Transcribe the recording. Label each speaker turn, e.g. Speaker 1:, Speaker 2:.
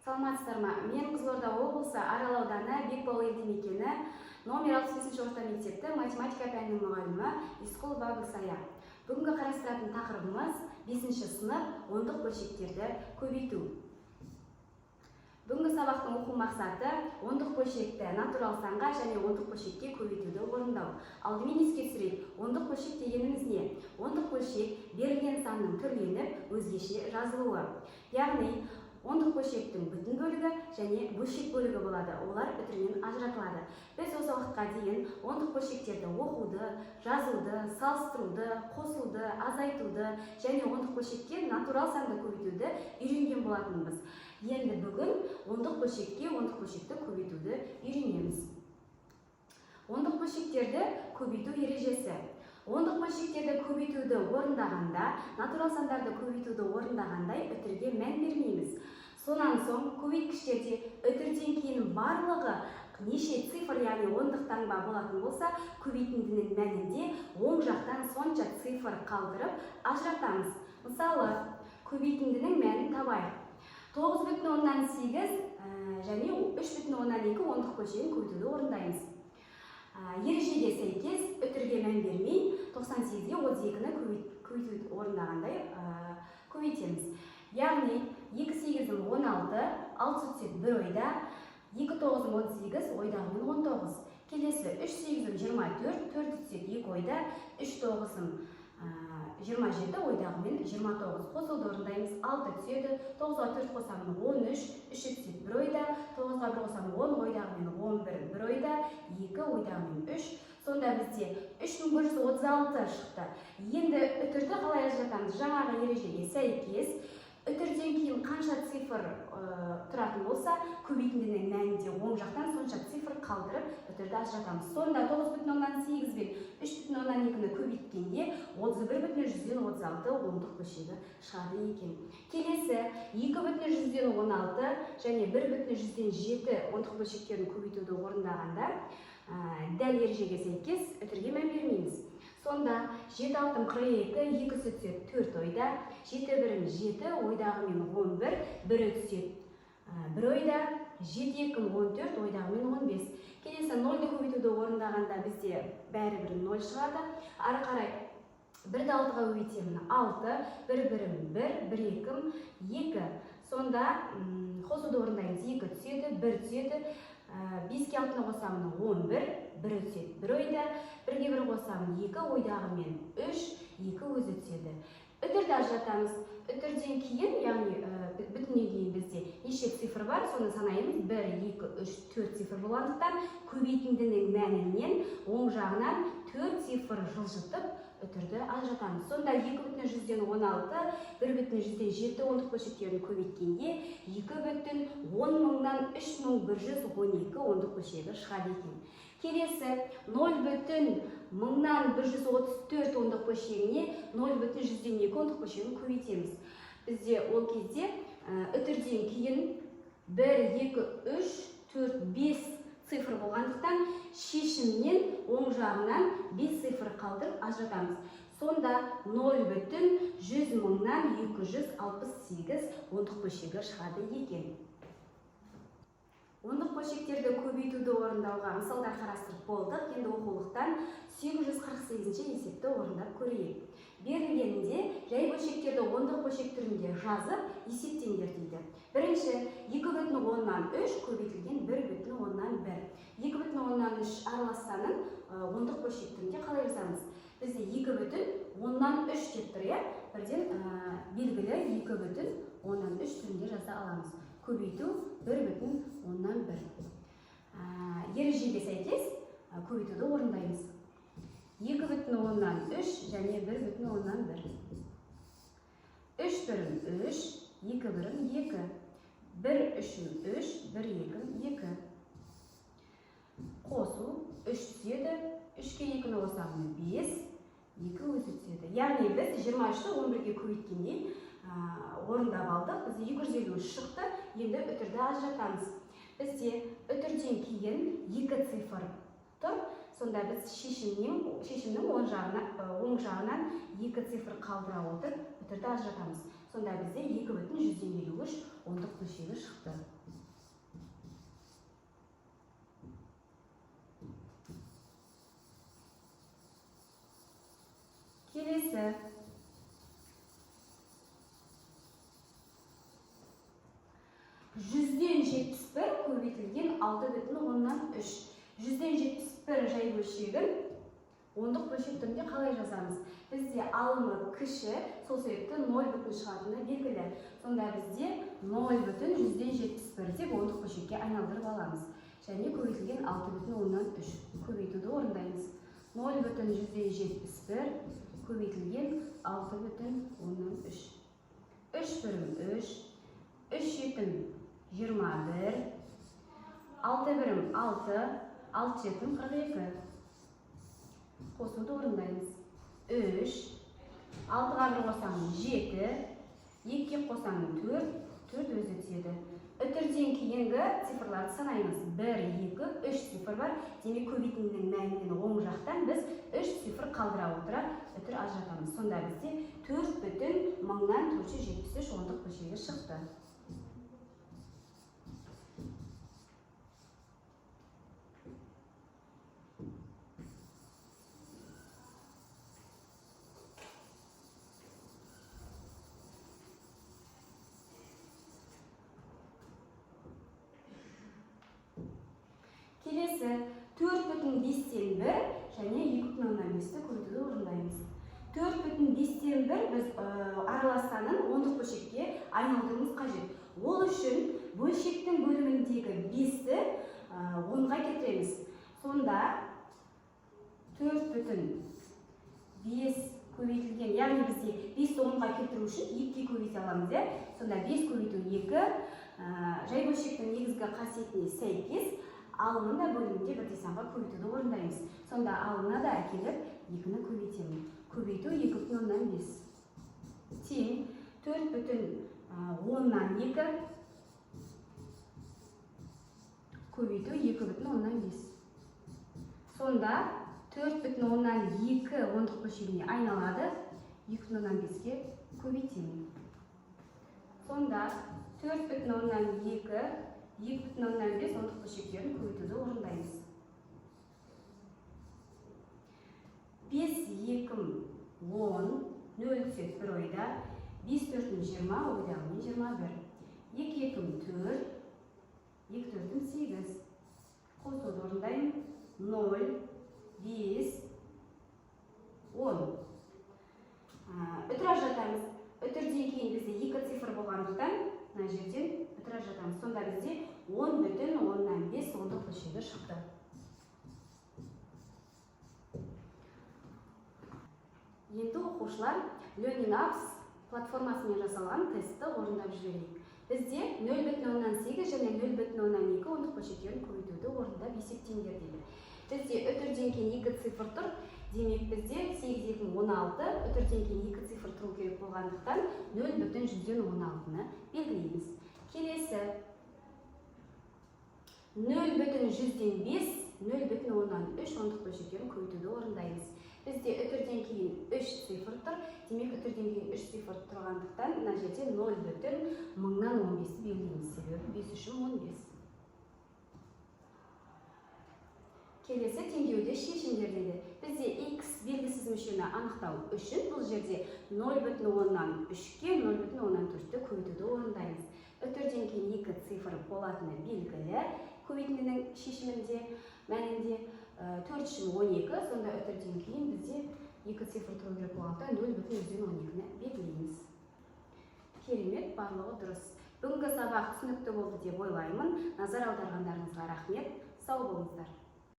Speaker 1: Саламатсыздар ма? Мен Қызылорда облысы Арал ауданы Бекбол елді мекені номер 68 орта мектепті математика пәнінің мұғалімі Искулова Гүлсая. Бүгінгі қарастыратын тақырыбымыз 5-ші сынып ондық бөлшектерді көбейту. Бүгінгі сабақтың оқу мақсаты ондық бөлшекті натурал санға және ондық бөлшекке көбейтуді орындау. Алдымен еске түсірейік, ондық бөлшек дегеніміз не? Ондық бөлшек берілген санның түрленіп өзгеше жазылуы. Яғни ондық бөлшектің бүтін бөлігі және бөлшек бөлігі болады. Олар үтірінен ажыратылады. Біз осы уақытқа дейін ондық бөлшектерді оқуды, жазуды, салыстыруды, қосуды, азайтуды және ондық бөлшекке натурал санды көбейтуді үйренген болатынбыз. Енді бүгін ондық бөлшекке ондық бөлшекті көбейтуді үйренеміз. Ондық бөлшектерді көбейту ережесі. Ондық бөлшектерді көбейтуді орындағанда, натурал сандарды көбейтуді орындағандай үтірге мән бермейміз. Сонан соң көбейткіштерде үтірден кейін барлығы неше цифр, яғни ондық таңба болатын болса, көбейтіндінің мәнінде оң жақтан сонша цифр қалдырып ажыратамыз. Мысалы, көбейтіндінің мәнін табайық. 9,8 және 3,2 ондық бөлшегін көбейтуді орындаймыз. Ережеге сәйкес үтірге мән бермей 98-ге 32-ні көбейтуді орындағандай көбейтеміз. Яғни 2,8 16, 6 түсет 1 ойда, 2,9 18 ойдағымен 19. Келесі 3,8 24, 4 түсет 2 ойда, 3,9 27 ойдағымен 29. Қосуды орындаймыз. 6 түседі, 9-ға 4 қосамын 13, 3 түсет 1 ойда, 9-ға 1 қосамын 10 ойдағымен 11, 1 ойда, 2 ойдағымен 3. Сонда бізде 3136 шықты. Енді үтірді қалай ажыратамыз? Жаңағы ережеге сәйкес үтірден кейін қанша цифр тұратын болса, көбейтіндінің мәнінде оң жақтан сонша цифр қалдырып үтірді ажыратамыз. Сонда 9,8 бен 3,2-ні көбейткенде 31,136 ондық бөлшегі шығады екен. Келесі 2,116 және 1,107 ондық бөлшектерін көбейтуді орындағанда дәл ережеге сәйкес үтірге мән бермейміз. Сонда 7 6 42, 2 түсет 4 ойда, 7 1 7 ойдағымен 11, 1 түсет 1 ойда, 7 2 14 ойдағымен 15. Келесі 0-ды көбейтуді орындағанда бізде бәрібір 0 шығады. Ары қарай 1-ді 6-ға көбейтемін 6, 1 1 1, 1 2, 2. Сонда қосуды орындаймыз. 2 түседі, 1 түседі. 5-ке 6-ны қосамын 11, 1 түседі 1 ойда, 1-ге 1 қосамын 2 ойдағымен 3, 2 өзі түседі. Үтірді ажыратамыз. Үтірден кейін, яғни бүтіннен кейін бізде неше цифр бар, соны санаймыз. 1, 2, 3, 4 цифр болғандықтан көбейтіндінің мәнінен оң жағынан 4 цифр жылжытып үтірді ажыратамыз. Сонда 2,116, 1,107 ондық бөлшектерін көбейткенде 2,10,000-нан 3,112 ондық бөлшегі шығады екен. Келесі 0,1000-нан 134 ондық бөлшегіне 0,102 ондық бөлшегін көбейтеміз. Бізде ол кезде үтірден кейін 1, 2, 3, 4, 5 цифр болғандықтан шешімнен оң жағынан 5 цифр қалдырып ажыратамыз. Сонда 0,100,000-нан 268 ондық бөлшегі шығады екен. Ондық бөлшектерді көбейтуді орындауға мысалдар қарастырып болдық. Енді оқулықтан 848-ші есепті орындап көрейік. Берілгенінде жай бөлшектерді ондық бөлшек түрінде жазып есептеңдер дейді. Бірінші 2,10-нан 3 көбейтілген 1,10-нан 1. 2,10-нан 3 аралас санын ондық бөлшек түрінде қалай жазамыз? Бізде 2,10-нан 3 деп тұр, иә? Бірден белгілі 2,10-нан 3 түрінде жаза аламыз. Көбейту 1,10-нан 1. Ережеге сәйкес көбейтуді орындаймыз. 2,10-нан 3 және 1,10-нан 1. 3 бірін 3, 2 бірін 2. 1 үшін 3, 1 2, 2. Қосу 3 түседі, 3-ке 2-ні қосамын 5, 2 өзі түседі. Яғни біз 23-ті 11-ге көбейткенде орындап алдық. Бізде 253 шықты. Енді үтірді ажыратамыз. Бізде үтірден кейін 2 цифр тұр. Сонда біз шешімнің оң жағынан 2 цифр қалдыра отырып үтірді ажыратамыз. Сонда бізде 2,153 ондық бөлшегі шықты. 100-ден 71 көбейтілген 6,3. 100-ден 71 жай бөлшегін ондық бөлшек түрінде қалай жазамыз? Бізде алымы кіші, сол себепті 0 бүтін шығатыны белгілі. Сонда бізде 0 бүтін 100-ден 71 деп ондық бөлшекке айналдырып аламыз. Және көбейтілген 6,3 көбейтуді орындаймыз. 0 бүтін 100-ден 71 көбейтілген 6,3. 3 бірім 3, 3 жетім 21, 6 бірім 6, 6 жетім 42. Қосуды орындаймыз. 3, 6-ға 1 қосамын 7, 2-ке қосамын 4, 4 өзі түседі. Үтірден кейінгі цифрларды санаймыз. 1, 2, 3 цифр бар. Демек көбейтіндінің мәнінен оң жақтан біз 3 цифр қалдыра отыра үтір ажыратамыз. Сонда бізде 4,473 ондық бөлшегі шықты. Келесі 4,5-тен 1 және 2,5-ті көбейтуді орындаймыз. 4,5-тен 1 біз аралас санын ондық бөлшекке айналдыруымыз қажет. Ол үшін бөлшектің бөліміндегі 5-ті 10-ға кетіреміз. Сонда 4,5 көбейтілген, яғни бізде 5-ті 10-ға кетіру үшін 2-ге көбейте аламыз. Сонда 5 көбейту 2 жай бөлшектің негізгі қасиетіне сәйкес алымын да бөлімінде бірдей санға көбейтуді орындаймыз. Сонда алымына да әкеліп 2-ні көбейтемін. Көбейту 2,5 тең 4,2 көбейту 2,5. Сонда 4,2 ондық бөлшегіне айналады, 2,5-ке көбейтемін. Сонда 4,2 2,5 ондық бөлшектерін көбейтуді орындаймыз. 5, 2, 10, 0 түсет бір ойда, 5, 4, 20, ойдағымен 21. 2, 2, 4, 2, 4, 8. Қосуды орындаймын. 0, 5, 10. Үтір ажыратамыз. Үтірден кейін бізде 2 цифр болғандықтан, мына жерден үтір ажыратамыз. Сонда бізде 10,5 ондық бөлшегі шықты. Енді оқушылар Learning Apps платформасымен жасалған тестті орындап жіберейік. Бізде 0,8 және 0,2 ондық бөлшектерін көбейтуді орындап есептеңдер дейді. Бізде үтірден кейін 2 цифр тұр. Демек бізде 8, 2, 16, үтірден кейін 2 цифр тұру керек болғандықтан 0,116-ны белгілейміз. Келесі 0,100-ден 5, 0,3 ондық бөлшектерін көбейтуді орындаймыз. Бізде үтірден кейін 3 цифр тұр. Демек үтірден кейін 3 цифр тұрғандықтан мына жерде 0,1015-ті белгілейміз. Себебі 5 үшін 15. Келесі теңдеуде шешімдер дейді. Бізде x белгісіз мүшені анықтау үшін бұл жерде 0,3-ке 0,4-ті көбейтуді орындаймыз. Үтірден кейін 2 цифр болатыны белгілі. Көбейтіндінің шешімінде мәнінде 4 үшін 12, сонда үтірден кейін бізде 2 цифр тұру керек болғандықтан 0,112-ні белгілейміз. Керемет, барлығы дұрыс. Бүгінгі сабақ түсінікті болды деп ойлаймын. Назар аударғандарыңызға рахмет. Сау болыңыздар.